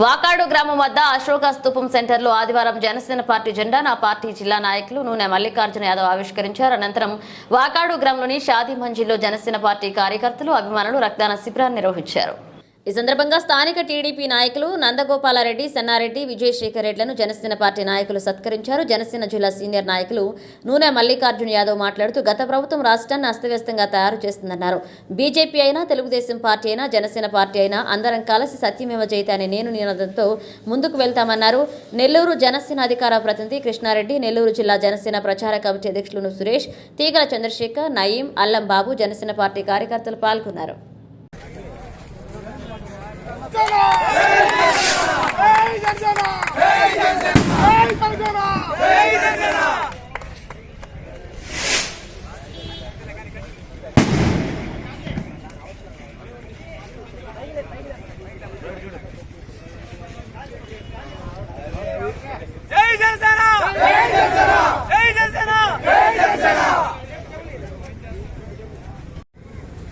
వాకాడు గ్రామం వద్ద అశోక స్తూపం సెంటర్లో ఆదివారం జనసేన పార్టీ జెండా నా పార్టీ జిల్లా నాయకులు నూనె మల్లికార్జున యాదవ్ ఆవిష్కరించారు. అనంతరం వాకాడు గ్రామంలోని షాదీ మంజిల్లో జనసేన పార్టీ కార్యకర్తలు అభిమానులు రక్తదాన శిబిరాన్ని నిర్వహించారు. ఈ సందర్భంగా స్థానిక టీడీపీ నాయకులు నందగోపాలారెడ్డి, సన్నారెడ్డి, విజయశేఖర్ రెడ్లను జనసేన పార్టీ నాయకులు సత్కరించారు. జనసేన జిల్లా సీనియర్ నాయకులు నూనె మల్లికార్జున యాదవ్ మాట్లాడుతూ గత ప్రభుత్వం రాష్ట్రాన్ని అస్తవ్యస్తంగా తయారు చేస్తుందన్నారు. బీజేపీ అయినా, తెలుగుదేశం పార్టీ అయినా, జనసేన పార్టీ అయినా అందరం కలిసి సత్యమేవ జయతే అనే నేను నినాదంతో ముందుకు వెళ్తామన్నారు. నెల్లూరు జనసేన అధికార ప్రతినిధి కృష్ణారెడ్డి, నెల్లూరు జిల్లా జనసేన ప్రచార కమిటీ అధ్యక్షులు సురేష్, తీగల చంద్రశేఖర్, నయీం, అల్లం బాబు, జనసేన పార్టీ కార్యకర్తలు పాల్గొన్నారు.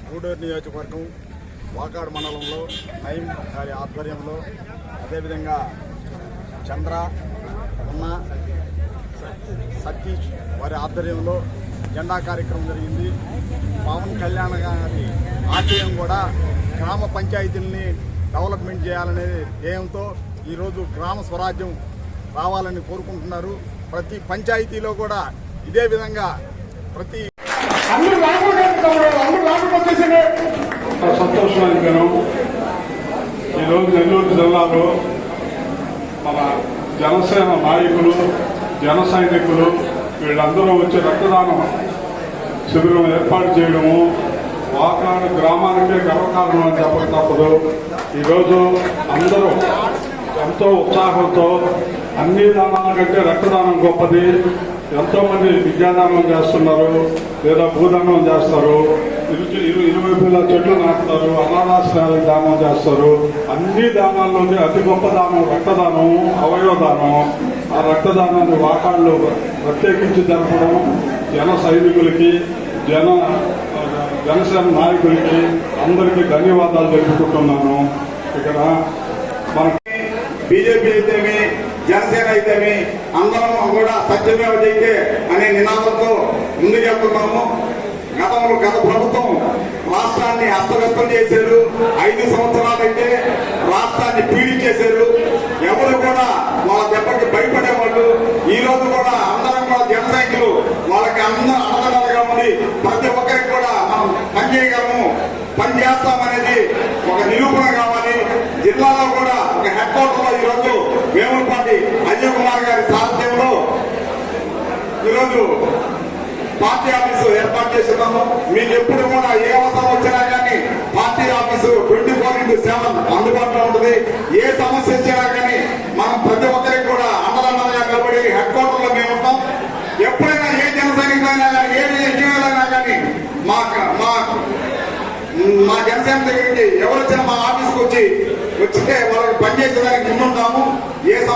గూడూరు నియోజకవర్గం వాకాడు మండలంలో నయీం గారి ఆధ్వర్యంలో, అదేవిధంగా చంద్ర, ఉన్న, సతీష్ వారి ఆధ్వర్యంలో జెండా కార్యక్రమం జరిగింది. పవన్ కళ్యాణ్ గారి ఆశయం కూడా గ్రామ పంచాయతీలని డెవలప్మెంట్ చేయాలనే ధ్యేయంతో ఈరోజు గ్రామ స్వరాజ్యం రావాలని కోరుకుంటున్నారు. ప్రతి పంచాయతీలో కూడా ఇదే విధంగా ప్రతి సంతోషానికరం. ఈరోజు నెల్లూరు జిల్లాలో మన జనసేన నాయకులు, జన సైనికులు వీళ్ళందరూ వచ్చి రక్తదానం శిబిరం ఏర్పాటు చేయడము వాకాడు గ్రామానికే గర్వకారణం అని చెప్పక తప్పదు. ఈరోజు అందరూ ఎంతో ఉత్సాహంతో అన్ని దానాల కంటే రక్తదానం గొప్పది. ఎంతోమంది విద్యాదానం చేస్తున్నారు, లేదా భూదానం చేస్తారు, ఇరువైపులా చెట్లు నాటుతారు, అనాథాశ్రయాలకు దానం చేస్తారు. అన్ని దానాల్లోనే అతి గొప్ప దానం రక్తదానం, అవయవదానం. ఆ రక్తదానాన్ని వాకాళ్ళు ప్రత్యేకించి జరపడం జన సైనికులకి, జనసేన నాయకులకి అందరికీ ధన్యవాదాలు తెలుపుకుంటున్నాను. ఇక్కడ మనకి బీజేపీ అయితేమి, జనసేన అయితేమి అందరం కూడా సత్యమేవ జయతే అనే నినాదంతో ముందుకెళ్తున్నాము. గత ప్రభుత్వం రాష్ట్రాన్ని అస్తవ్యస్తం చేశారు. 5 సంవత్సరాలైతే రాష్ట్రాన్ని పీడించేశారు. ఎవరు కూడా వాళ్ళ దెబ్బకి భయపడేవాళ్ళు. ఈ రోజు కూడా అందరం కూడా జన సైనికులు వాళ్ళకి అందరూ అన్నదాలుగా ఉంది. ప్రతి ఒక్కరికి కూడా మనం పనిచేయగలము, పనిచేస్తామనేది ఒక నిరూపణ కావాలి. జిల్లాలో కూడా ఒక హెడ్ క్వార్టర్ లో ఈరోజు వేములపాటి అజయ్ కుమార్ గారి సారథ్యంలో ఈరోజు పార్టీ ఆఫీసు ఏర్పాటు చేస్తున్నాము. మీకు ఎప్పుడు కూడా ఏ అవసరం వచ్చినా కానీ పార్టీ ఆఫీసు 24/7 అందుబాటులో ఉంటుంది. ఏ సమస్య వచ్చినా కానీ మనం ప్రతి ఒక్కరికి కూడా అండదండగా నిలబడి హెడ్ క్వార్టర్ లో మేము ఉంటాం. ఎప్పుడైనా ఏ జన సైనికులైనా కానీ, ఏ విజయాలైనా కానీ మా జనసేన దగ్గరికి ఎవరు వచ్చినా మా ఆఫీస్కి వచ్చితే వాళ్ళకి పనిచేసేదానికి ముందుంటాము. ఏ